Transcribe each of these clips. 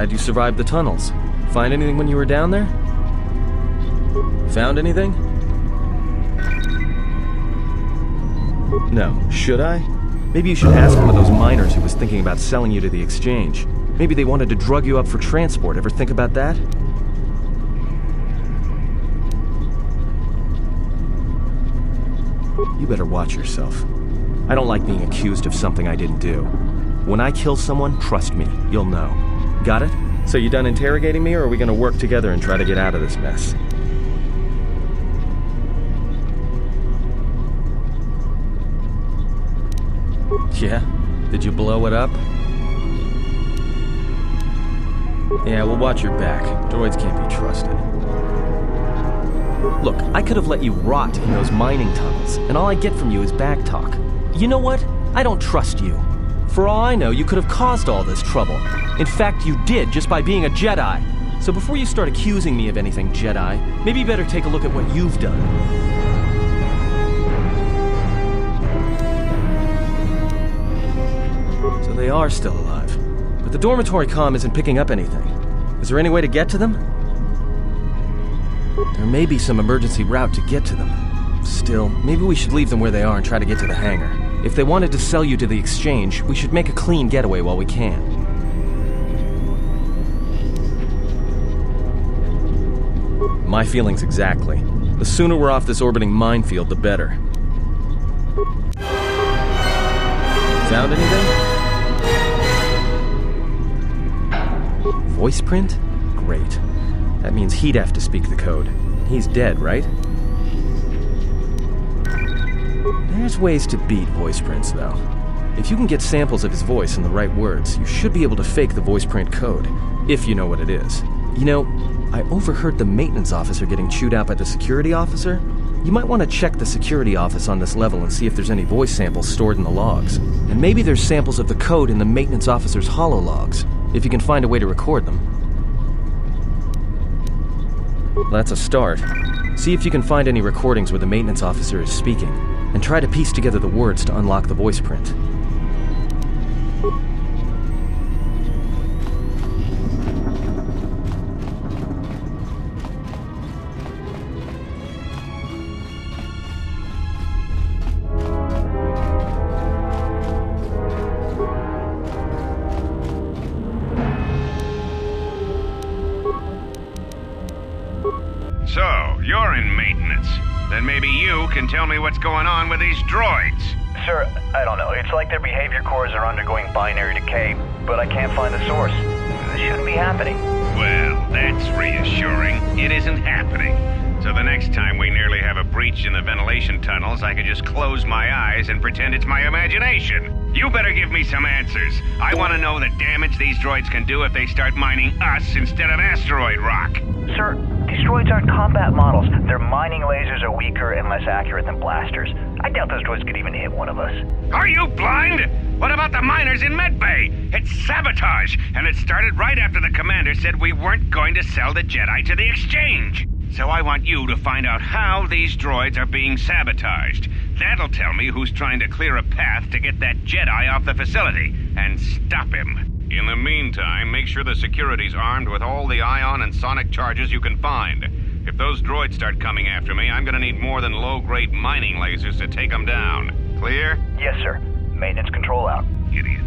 glad you survived the tunnels. Find anything when you were down there? Found anything? No. Should I? Maybe you should ask one of those miners who was thinking about selling you to the exchange. Maybe they wanted to drug you up for transport. Ever think about that? You better watch yourself. I don't like being accused of something I didn't do. When I kill someone, trust me, you'll know. Got it? So you done interrogating me, or are we gonna work together and try to get out of this mess? Yeah? Did you blow it up? Yeah, well, watch your back. Droids can't be trusted. Look, I could have let you rot in those mining tunnels, and all I get from you is back talk. You know what? I don't trust you. For all I know, you could have caused all this trouble. In fact, you did, just by being a Jedi. So before you start accusing me of anything, Jedi, maybe you better take a look at what you've done. So they are still alive. But the dormitory comm isn't picking up anything. Is there any way to get to them? There may be some emergency route to get to them. Still, maybe we should leave them where they are and try to get to the hangar. If they wanted to sell you to the exchange, we should make a clean getaway while we can. My feelings exactly. The sooner we're off this orbiting minefield, the better. Found anything? Voice print? Great. That means he'd have to speak the code. He's dead, right? There's ways to beat voice prints, though. If you can get samples of his voice and the right words, you should be able to fake the voice print code, if you know what it is. You know, I overheard the maintenance officer getting chewed out by the security officer. You might want to check the security office on this level and see if there's any voice samples stored in the logs. And maybe there's samples of the code in the maintenance officer's holologs, if you can find a way to record them. That's a start. See if you can find any recordings where the maintenance officer is speaking, and try to piece together the words to unlock the voice print. So, you're in maintenance. Then maybe you can tell me what's going on with these droids. Sir, I don't know. It's like their behavior cores are undergoing binary decay, but I can't find the source. This shouldn't be happening. Well, that's reassuring. It isn't happening. So the next time we nearly have a breach in the ventilation tunnels, I can just close my eyes and pretend it's my imagination. You better give me some answers. I want to know the damage these droids can do if they start mining us instead of asteroid rock. Sir, these droids aren't combat models. Their mining lasers are weaker and less accurate than blasters. I doubt those droids could even hit one of us. Are you blind? What about the miners in Medbay? It's sabotage, and it started right after the commander said we weren't going to sell the Jedi to the exchange. So I want you to find out how these droids are being sabotaged. That'll tell me who's trying to clear a path to get that Jedi off the facility, and stop him. In the meantime, make sure the security's armed with all the ion and sonic charges you can find. If those droids start coming after me, I'm gonna need more than low-grade mining lasers to take them down. Clear? Yes, sir. Maintenance control out. Idiot.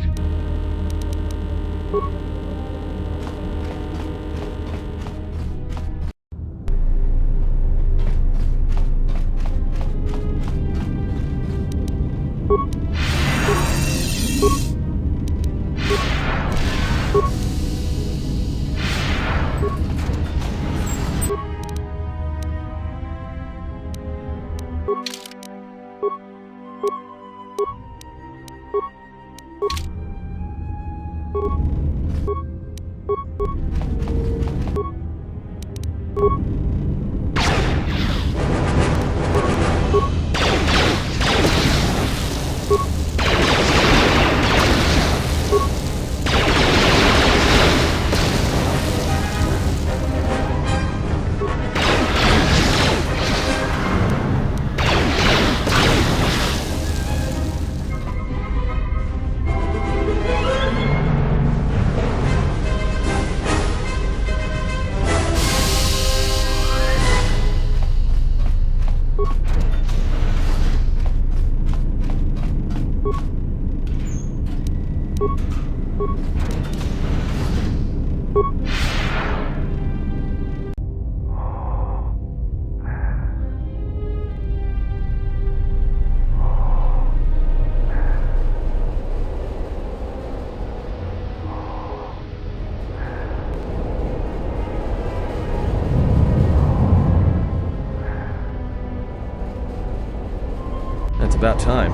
about time.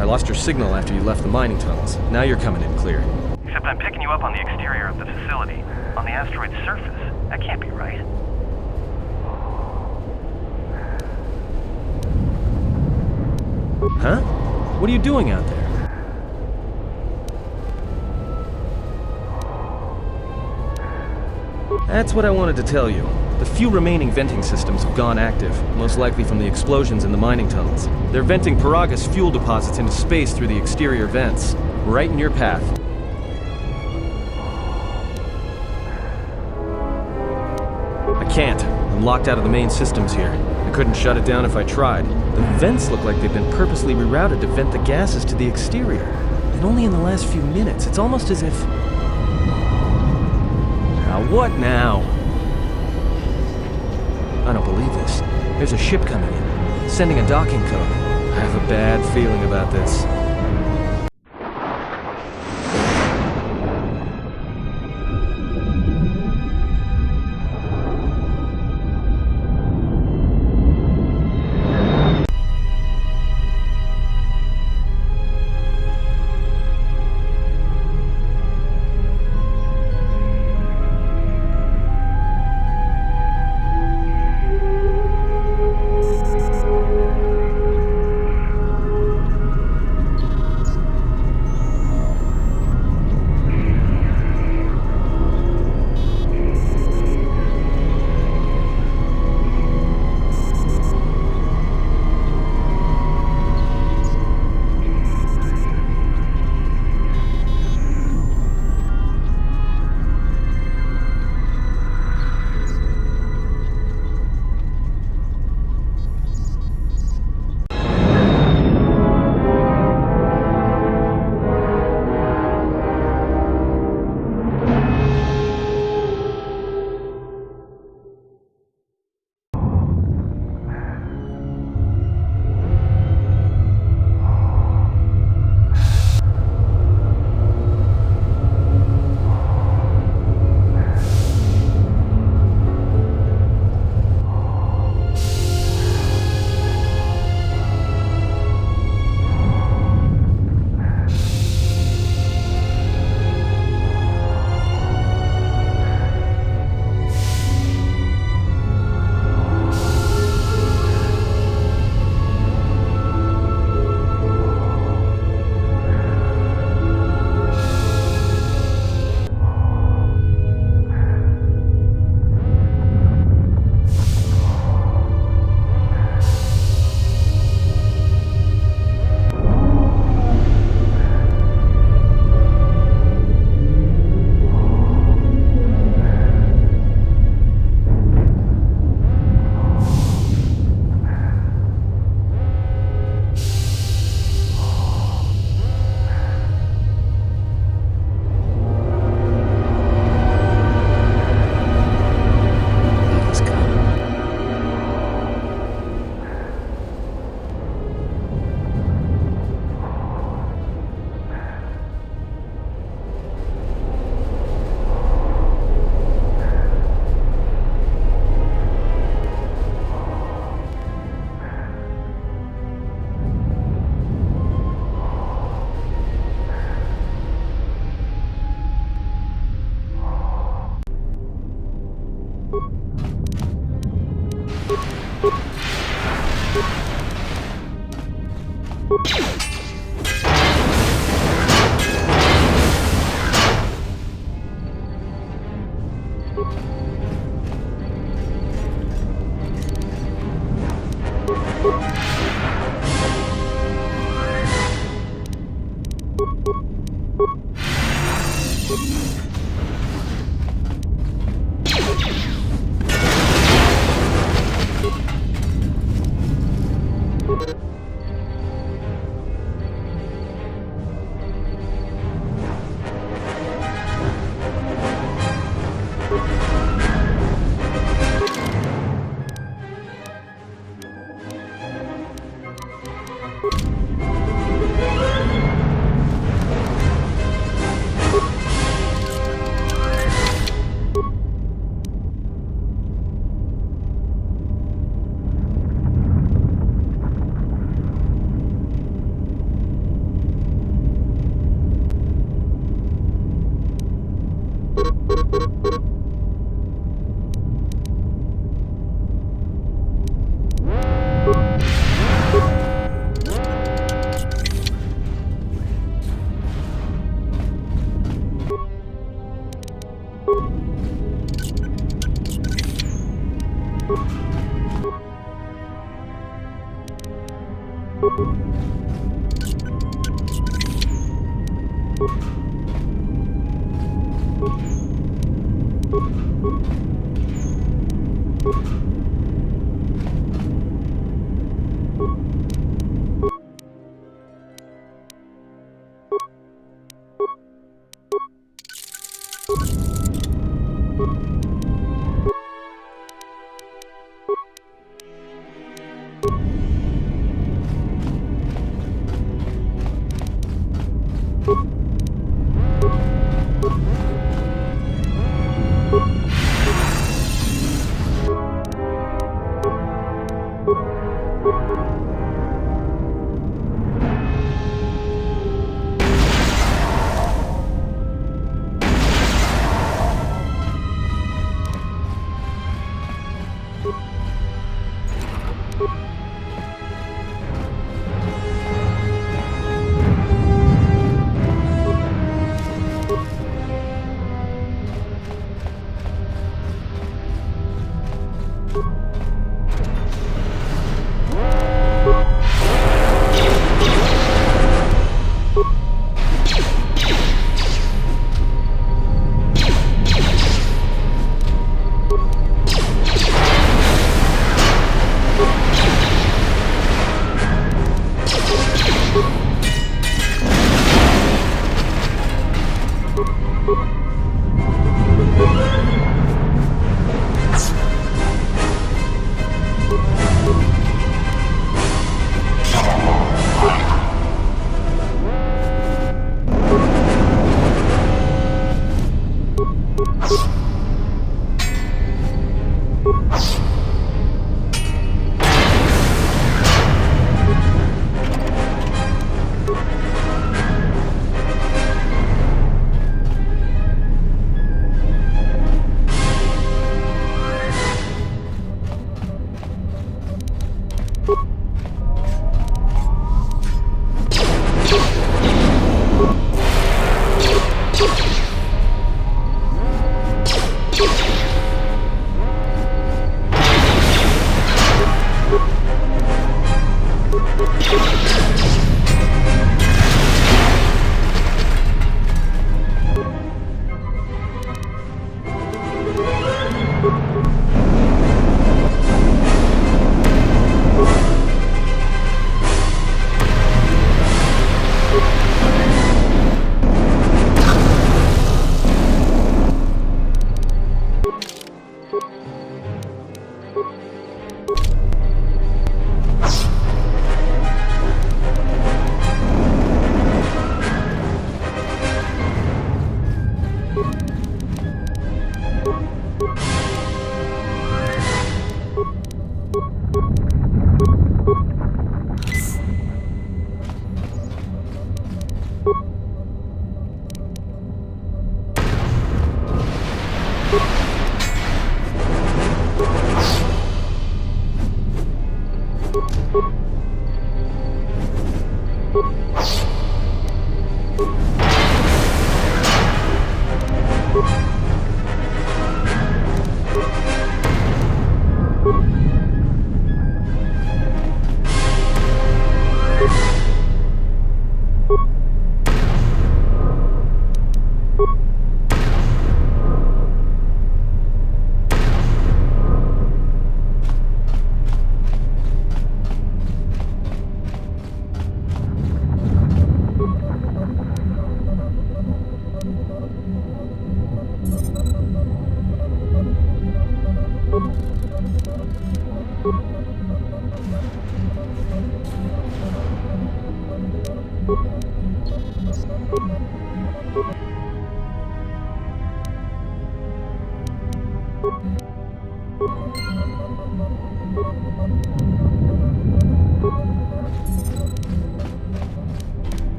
I lost your signal after you left the mining tunnels. Now you're coming in clear. Except I'm picking you up on the exterior of the facility, on the asteroid's surface. That can't be right. Huh? What are you doing out there? That's what I wanted to tell you. The few remaining venting systems have gone active, most likely from the explosions in the mining tunnels. They're venting Peragus fuel deposits into space through the exterior vents, right in your path. I can't. I'm locked out of the main systems here. I couldn't shut it down if I tried. The vents look like they've been purposely rerouted to vent the gases to the exterior. And only in the last few minutes. It's almost as if... What now? I don't believe this. There's a ship coming in, sending a docking code. I have a bad feeling about this.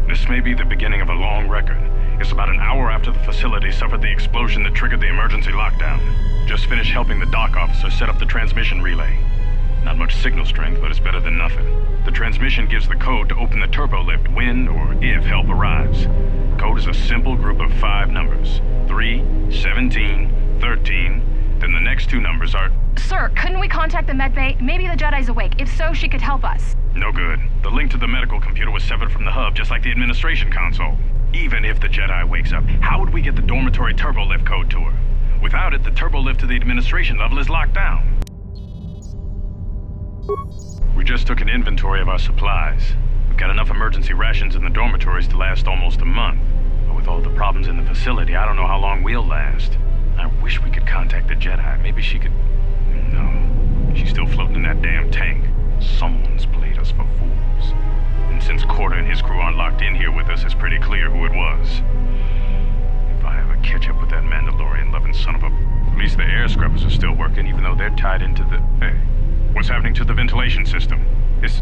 This may be the beginning of a long record. It's about an hour after the facility suffered the explosion that triggered the emergency lockdown. Just finished helping the dock officer set up the transmission relay. Not much signal strength, but it's better than nothing. The transmission gives the code to open the turbo lift when or if help arrives. Code is a simple group of 5 numbers. 3, 17, 13, then the next 2 numbers are... Sir, couldn't we contact the medbay? Maybe the Jedi's awake. If so, she could help us. No good. The link to the medical computer was severed from the hub, just like the administration console. Even if the Jedi wakes up, how would we get the dormitory turbo lift code to her? Without it, the turbo lift to the administration level is locked down. We just took an inventory of our supplies. We've got enough emergency rations in the dormitories to last almost a month. But with all the problems in the facility, I don't know how long we'll last. I wish we could contact the Jedi. Maybe she could... No. She's still floating in that damn tank. Someone's played us for fools. And since Kotor and his crew aren't locked in here with us, it's pretty clear who it was. If I ever catch up with that Mandalorian-loving son of a... At least the air scrubbers are still working, even though they're tied into the... Hey, what's happening to the ventilation system? It's...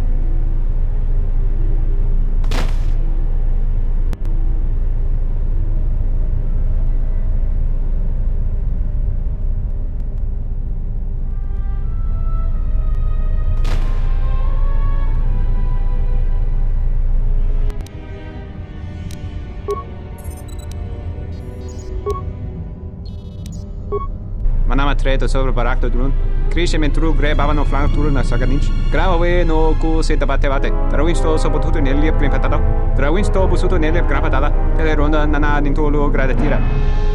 Manama treto sobre barakto drun. Kreia and Atton grebavano flank turun na saganich. Gravawe no ku se tabatevate. Trawinsto sopotuto nelle primpatado. Trawinsto busuto nelle grapatada. Teleronda nana nintolo gradatira.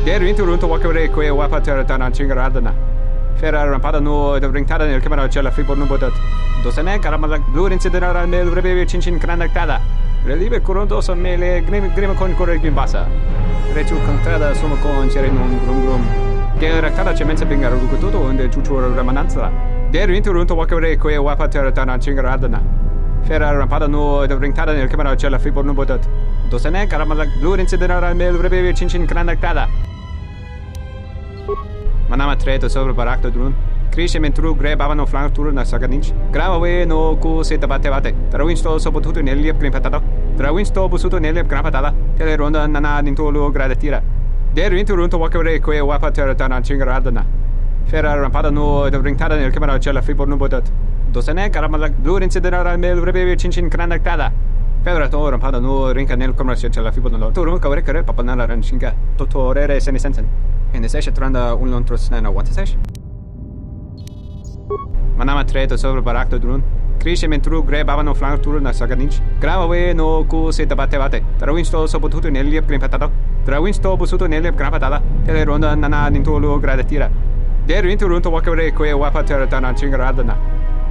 Gerinto runto wakere koe wapatera tana chingaradana. Fera rampada no ringtada nel camera cella free no botat. Dosane caramala blue incidera nel breve cincin cranactada. Relive coronto son mele grima con corregin bassa. Retu contrada sono con cerenon grum. Geractada cemenza pingar rukututo unde chuchur ramananza. Gerinto runto wakere koe wapatera tana chingaradana. Fera rampada no ringtada nel camera cella free no botat. Dosane caramala blue incidera nel breve cincin cranactada. Manama treto sobre barakto drun. Kreia and Atton grebavano flank turun na saganich. Gravawe no ku se tabatevate. Trawinsto sopotuto nelle primpatado. Trawinsto busuto nelle grapatada. Teleronda nana nintolo gradatira. Gerinto runto wakere koe wapatera tana chingaradana. Fera rampada no ringtada nel camera cella free no botat. Dosane caramala blue incidera nel breve cincin cranactada. Fera to rampada no rinca nel camera cella free no. Turu kawre kare papanala ranchinga. Totorere senisensen. In the session tranda un lontros na what sesh. Manama treto sobre barakto drun. Kreia and Atton grebavano flank turun na saganich. Gravawe no ku se tabatevate. Trawinsto sopotuto nelle primpatado. Trawinsto busuto nelle grapatada. Teleronda nana nintolo gradatira. Gerinto runto wakere koe wapatera tana chingaradana.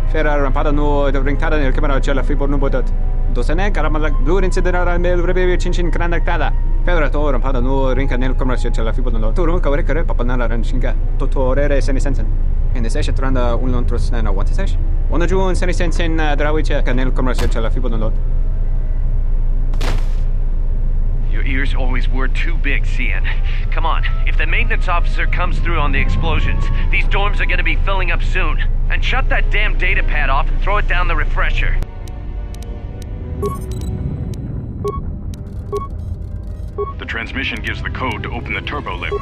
Fera rampada no ringtada nel camera cella free no botat. Dosane caramala blue incidera nel breve cincin cranactada. Fera to rampada no rinca nel camera cella free no. Turu kawre kare papanala ranchinga. Totorere senisensen. In the session tranda un lontros na what sesh. Ona jun senisensen drawiche nel camera cella free no. Your ears always were too big, Sion. Come on, if the maintenance officer comes through on the explosions, these dorms are gonna be filling up soon. And shut that damn data pad off and throw it down the refresher. The transmission gives the code to open the turbo lift.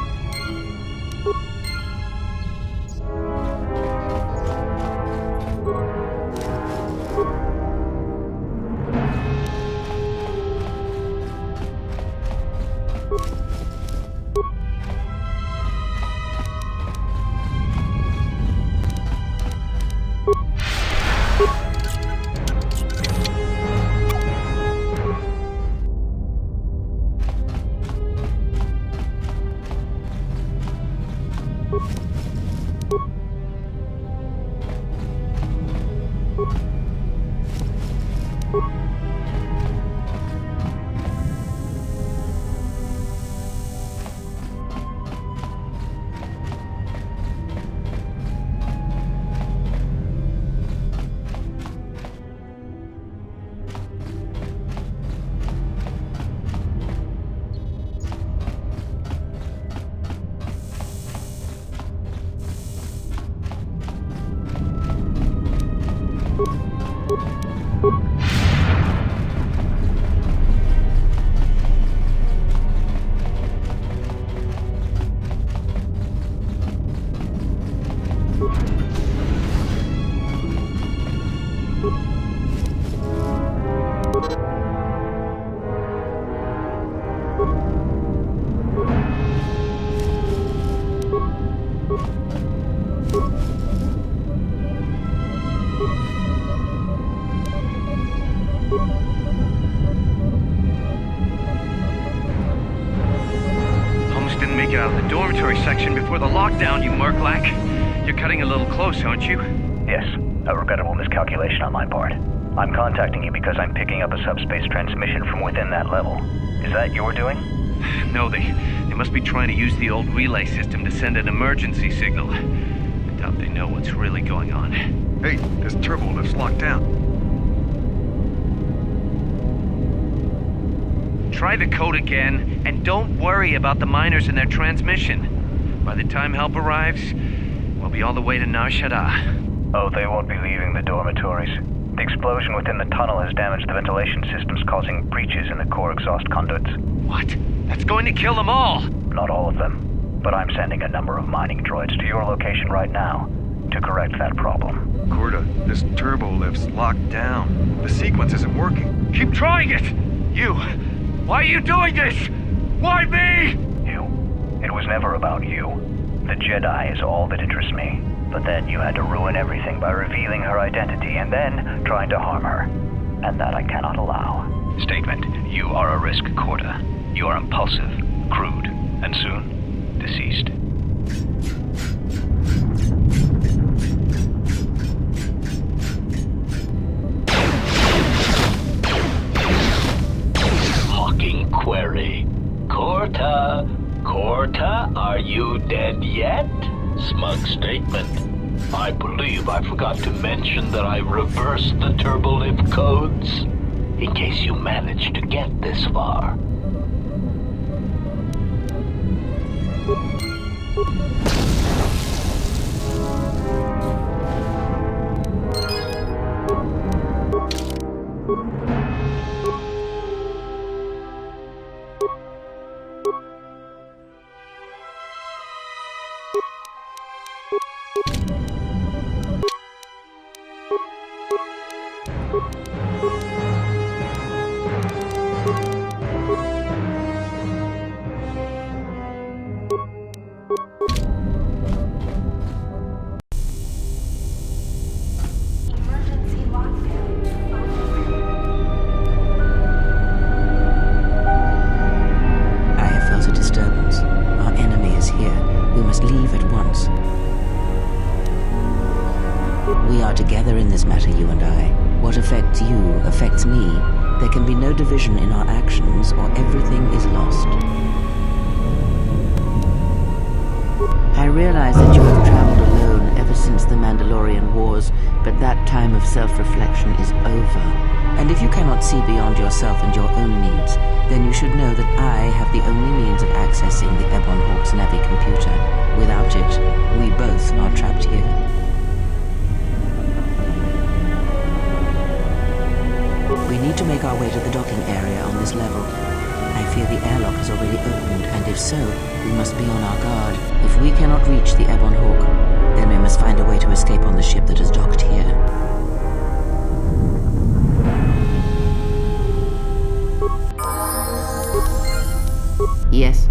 Make it out of the dormitory section before the lockdown, you Merklack. You're cutting a little close, aren't you? Yes, a regrettable miscalculation on my part. I'm contacting you because I'm picking up a subspace transmission from within that level. Is that your doing? No, they must be trying to use the old relay system to send an emergency signal. I doubt they know what's really going on. Hey, this turbo lift's locked down. Try the code again, and don't worry about the miners and their transmission. By the time help arrives, we'll be all the way to Nar Shaddaa. Oh, they won't be leaving the dormitories. The explosion within the tunnel has damaged the ventilation systems, causing breaches in the core exhaust conduits. What? That's going to kill them all! Not all of them, but I'm sending a number of mining droids to your location right now to correct that problem. Korta, this turbo lift's locked down. The sequence isn't working. Keep trying it! You! Why are you doing this? Why me? You. It was never about you. The Jedi is all that interests me. But then you had to ruin everything by revealing her identity and then trying to harm her. And that I cannot allow. Statement. You are a risk, Korta. You are impulsive, crude, and soon deceased. Query. Korta, are you dead yet? Smug statement. I believe I forgot to mention that I reversed the turbolimp codes, in case you managed to get this far. Affects me, there can be no division in our actions or everything is lost. I realize that you have traveled alone ever since the Mandalorian Wars, but that time of self-reflection is over. And if you cannot see beyond yourself and your own needs, then you should know that I have the only means of accessing the Ebon Hawk's Navi computer. Without it, we both are trapped here. We need to make our way to the docking area on this level. I fear the airlock has already opened, and if so, we must be on our guard. If we cannot reach the Ebon Hawk, then we must find a way to escape on the ship that is docked here. Yes?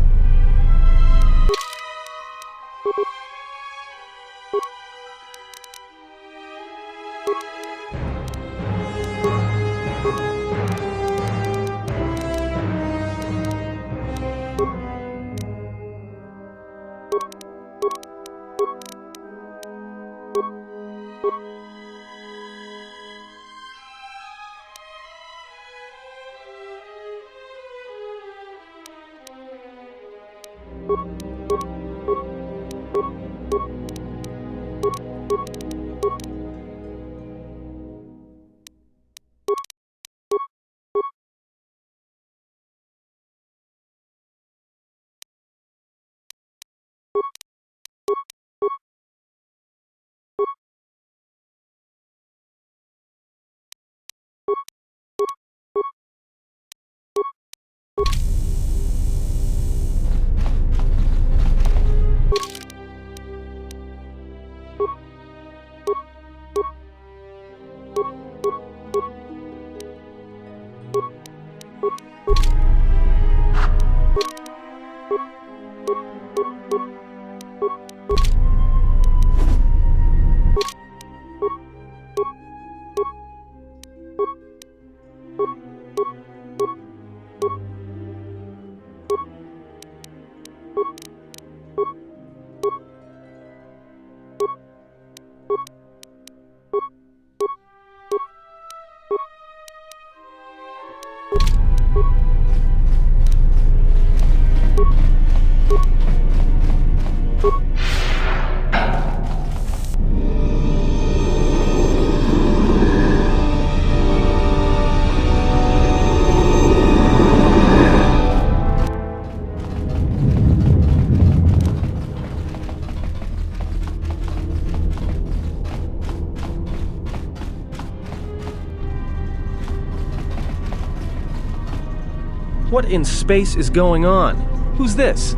What in space is going on? Who's this?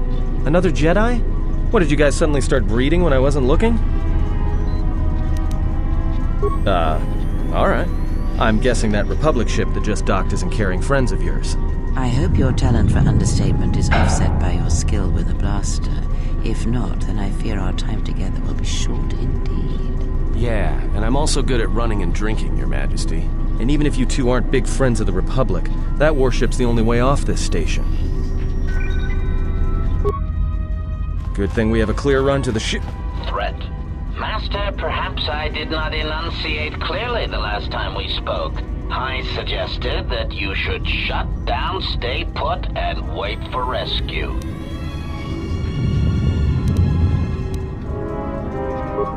Another Jedi? What, did you guys suddenly start breeding when I wasn't looking? Alright. I'm guessing that Republic ship that just docked isn't carrying friends of yours. I hope your talent for understatement is offset by your skill with a blaster. If not, then I fear our time together will be short indeed. Yeah, and I'm also good at running and drinking, Your Majesty. And even if you two aren't big friends of the Republic, that warship's the only way off this station. Good thing we have a clear run to the ship. Threat. Master, perhaps I did not enunciate clearly the last time we spoke. I suggested that you should shut down, stay put, and wait for rescue.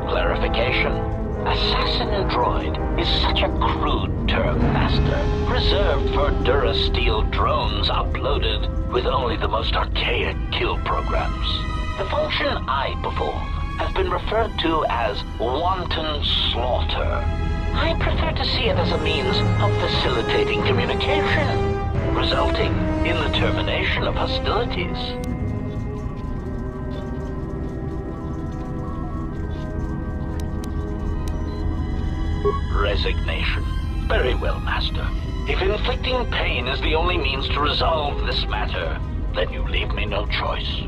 Clarification. Assassin droid is such a crude term, Master, reserved for Durasteel drones uploaded with only the most archaic kill programs. The function I perform has been referred to as wanton slaughter. I prefer to see it as a means of facilitating communication, resulting in the termination of hostilities. Resignation. Very well, Master. If inflicting pain is the only means to resolve this matter, then you leave me no choice.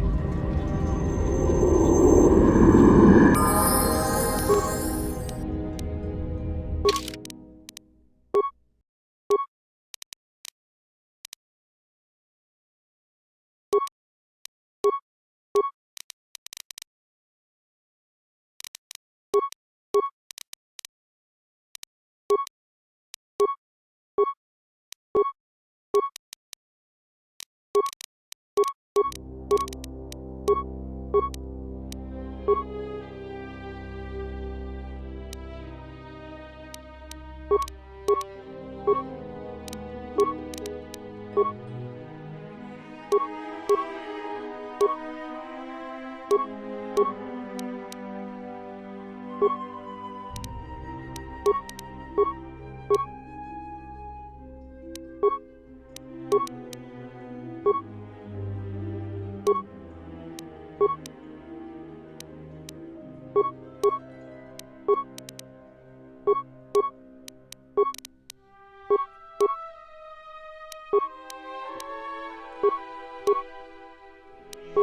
What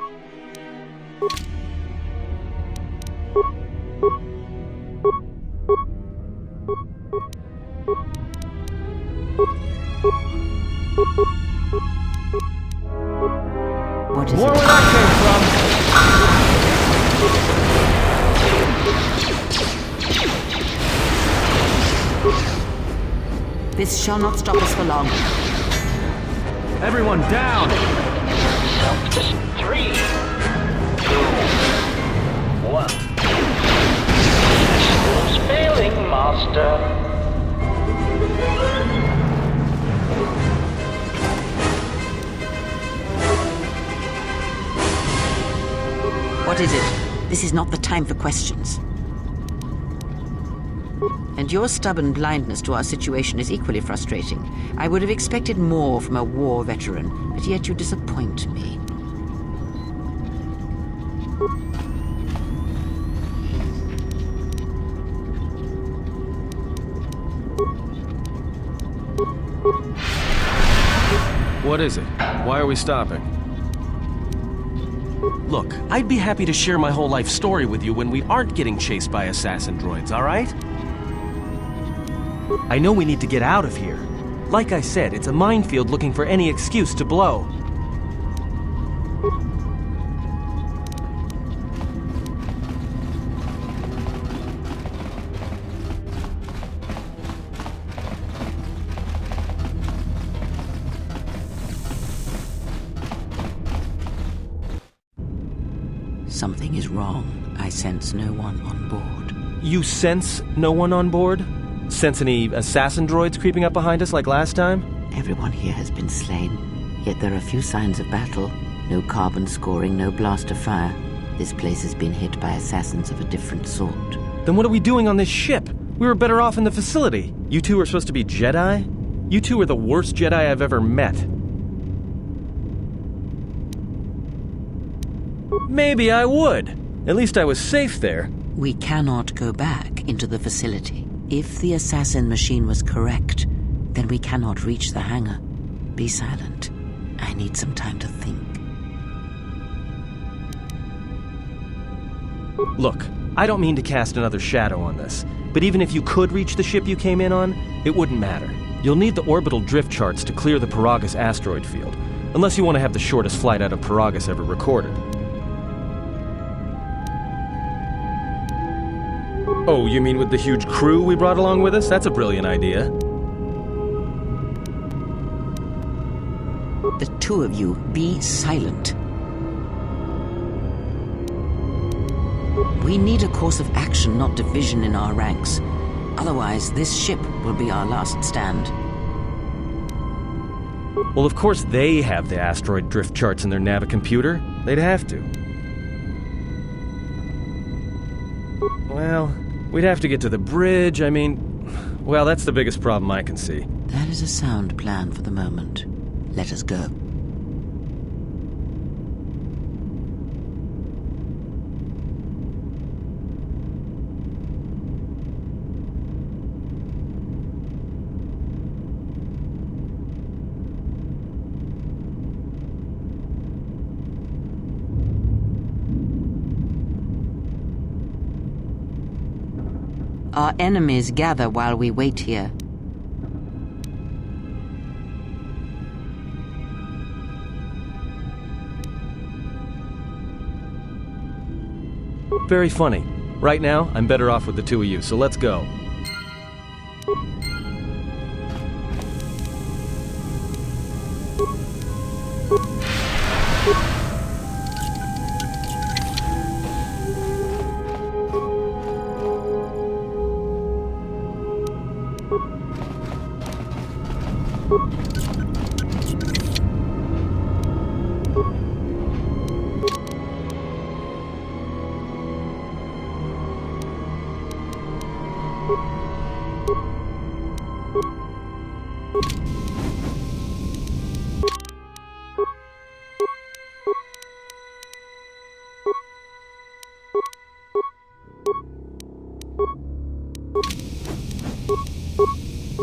is More it? where that came from! This shall not stop us for long. Everyone down! Just 3, 2, 1. Who's failing, Master? What is it? This is not the time for questions. And your stubborn blindness to our situation is equally frustrating. I would have expected more from a war veteran, but yet you disappoint me. What is it? Why are we stopping? Look, I'd be happy to share my whole life story with you when we aren't getting chased by assassin droids, all right? I know we need to get out of here. Like I said, it's a minefield looking for any excuse to blow. Something is wrong. I sense no one on board. You sense no one on board? Sense any assassin droids creeping up behind us like last time? Everyone here has been slain, yet there are few signs of battle. No carbon scoring, no blaster fire. This place has been hit by assassins of a different sort. Then what are we doing on this ship? We were better off in the facility. You two are supposed to be Jedi? You two are the worst Jedi I've ever met. Maybe I would. At least I was safe there. We cannot go back into the facility. If the assassin machine was correct, then we cannot reach the hangar. Be silent. I need some time to think. Look, I don't mean to cast another shadow on this, but even if you could reach the ship you came in on, it wouldn't matter. You'll need the orbital drift charts to clear the Peragus asteroid field, unless you want to have the shortest flight out of Peragus ever recorded. Oh, you mean with the huge crew we brought along with us? That's a brilliant idea. The two of you, be silent. We need a course of action, not division in our ranks. Otherwise, this ship will be our last stand. Well, of course they have the asteroid drift charts in their navicomputer. They'd have to. Well, we'd have to get to the bridge. I mean, well, that's the biggest problem I can see. That is a sound plan for the moment. Let us go. Our enemies gather while we wait here. Very funny. Right now, I'm better off with the two of you, so let's go.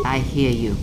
I hear you.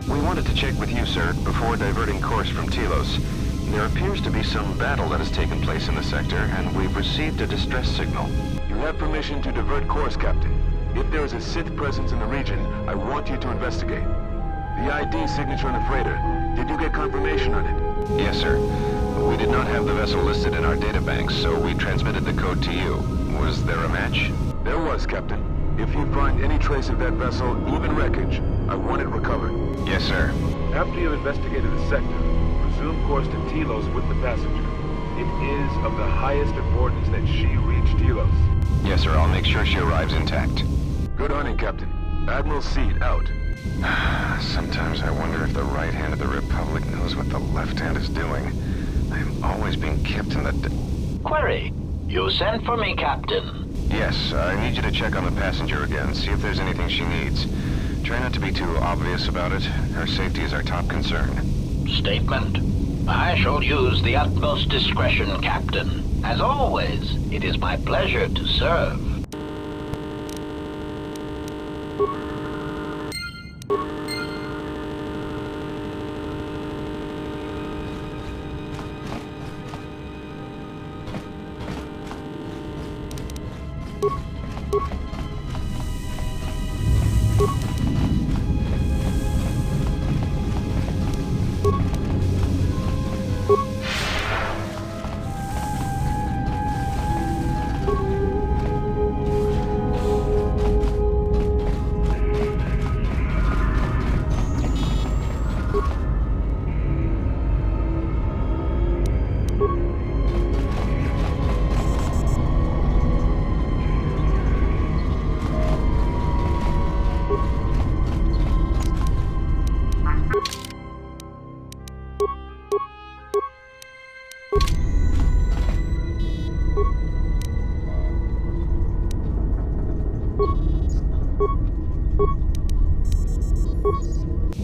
We wanted to check with you, sir, before diverting course from Telos. There appears to be some battle that has taken place in the sector, and we've received a distress signal. You have permission to divert course, Captain. If there is a Sith presence in the region, I want you to investigate. The ID signature on the freighter, did you get confirmation on it? Yes, sir. We did not have the vessel listed in our databanks, so we transmitted the code to you. Was there a match? There was, Captain. If you find any trace of that vessel, even wreckage, I want it recovered. Yes, sir. After you've investigated the sector, resume course to Telos with the passenger. It is of the highest importance that she reach Telos. Yes, sir. I'll make sure she arrives intact. Good hunting, Captain. Admiral Seed, out. Sometimes I wonder if the right hand of the Republic knows what the left hand is doing. I am always being kept in the... Query. You sent for me, Captain. Yes, I need you to check on the passenger again, see if there's anything she needs. Try not to be too obvious about it. Her safety is our top concern. Statement. I shall use the utmost discretion, Captain. As always, it is my pleasure to serve.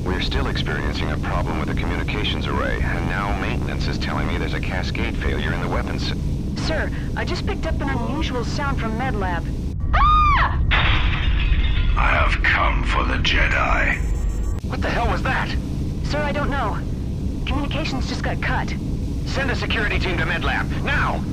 We're still experiencing a problem with the communications array, and now maintenance is telling me there's a cascade failure in the weapons. Sir, I just picked up an unusual sound from MedLab. I have come for the Jedi. What the hell was that? Sir, I don't know. Communications just got cut. Send a security team to MedLab, now!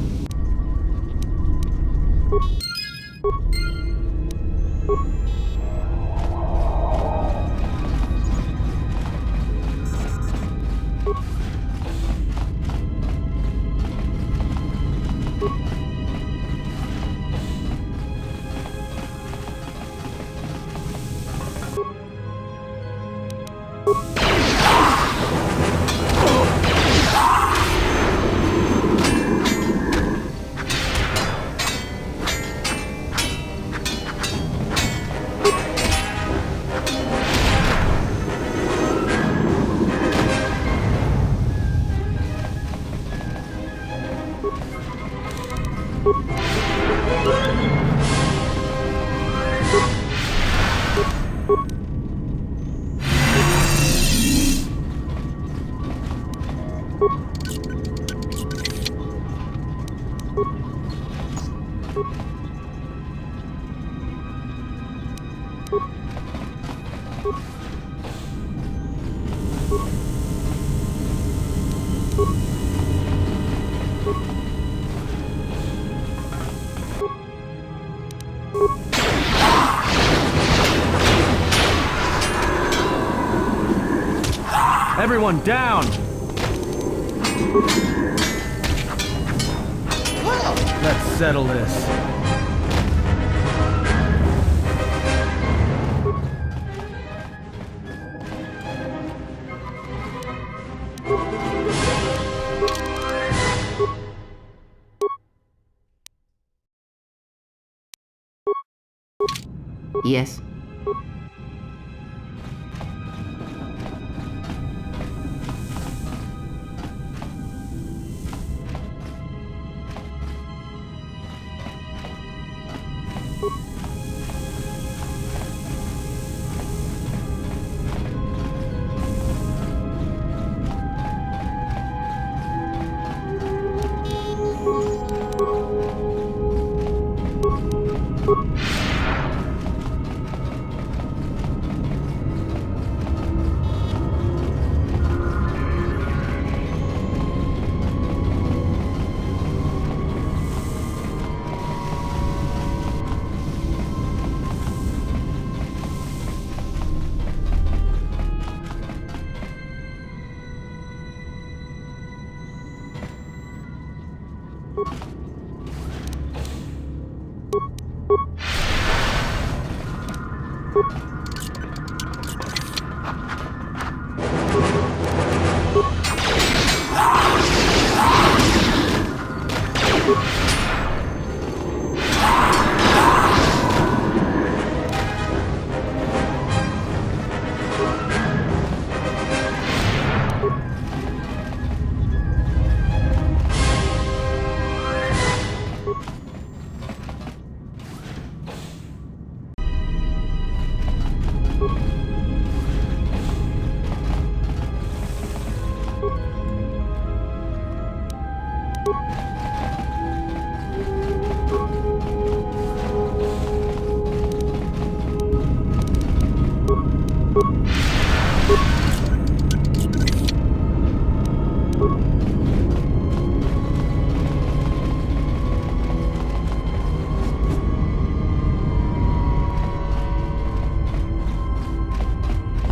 Everyone down! Let's settle this. Yes?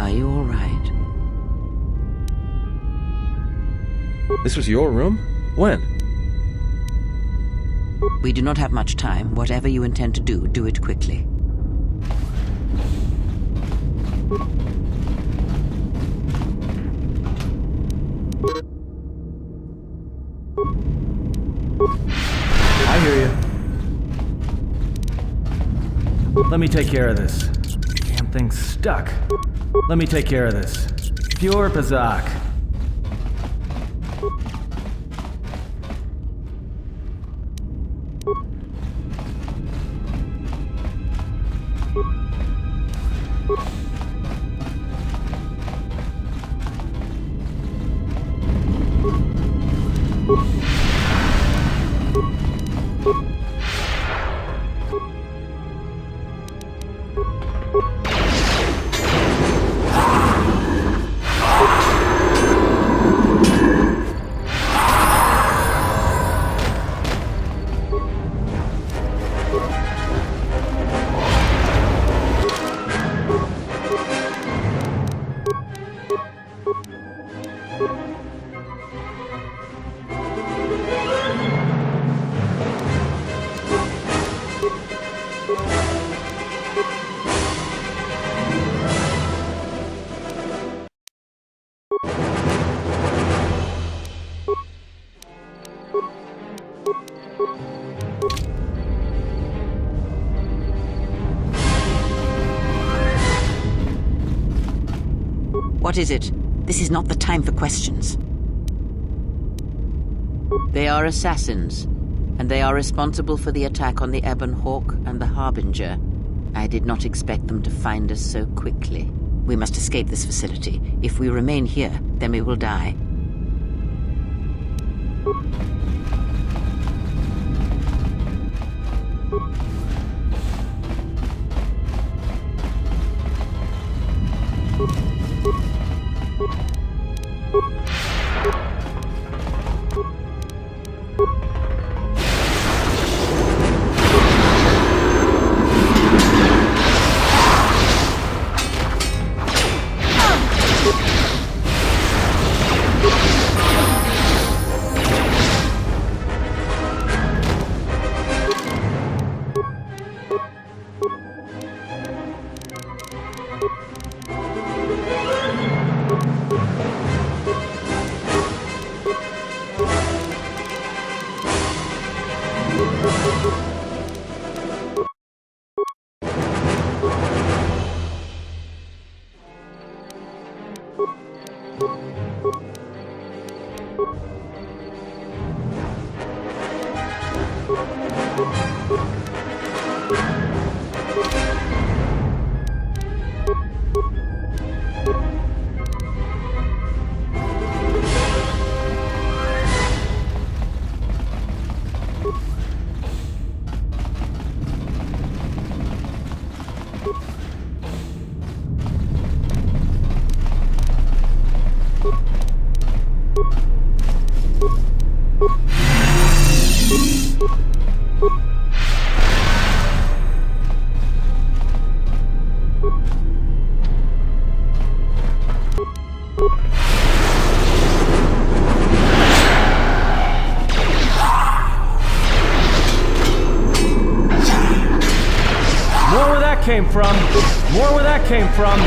Are you all right? This was your room? When? We do not have much time. Whatever you intend to do, do it quickly. I hear you. Let me take care of this. Damn thing's stuck. Let me take care of this. Pure Pazak. What is it? This is not the time for questions. They are assassins, and they are responsible for the attack on the Ebon Hawk and the Harbinger. I did not expect them to find us so quickly. We must escape this facility. If we remain here, then we will die. came from. More where that came from.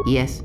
Yes.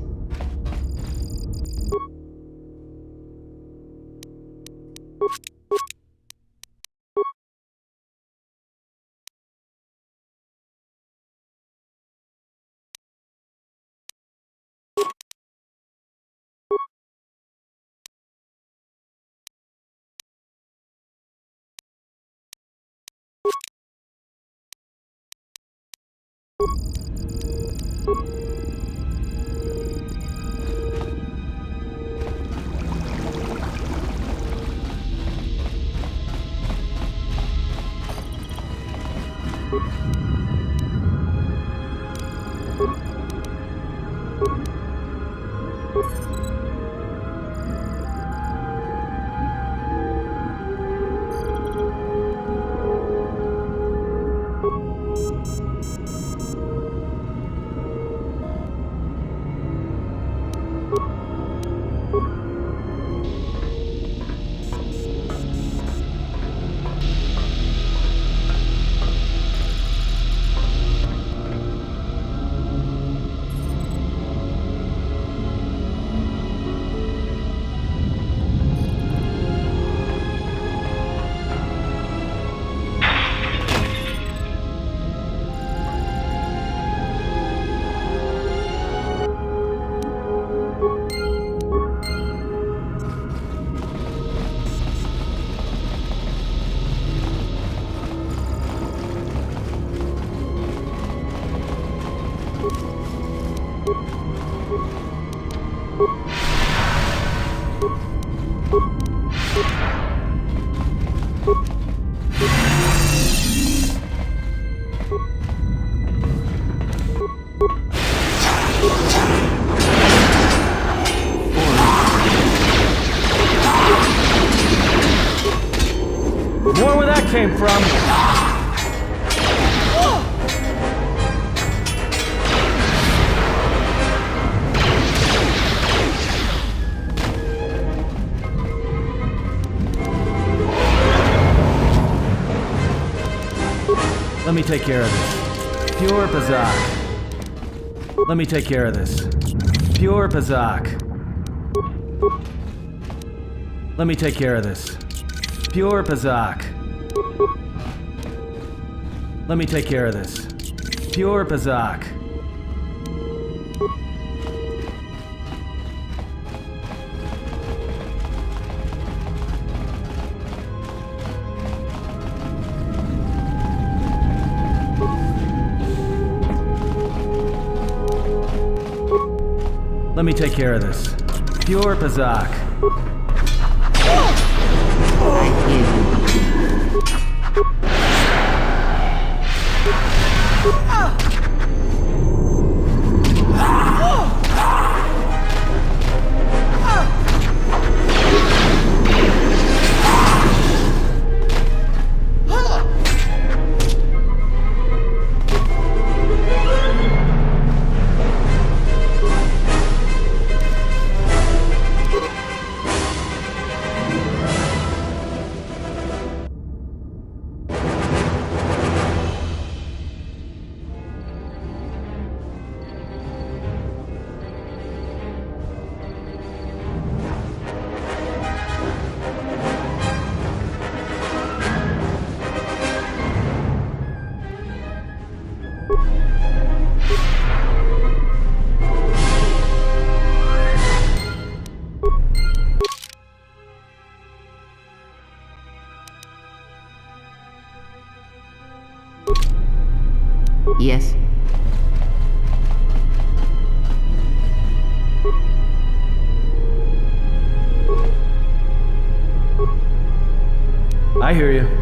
More where that came from. Let me take care of this. Pure Bazak. Let me take care of this. Pure Bazak. Let me take care of this. Pure Bazak. Let me take care of this. Pure Bazak. Let me take care of this. Pure Bazak. I hear you.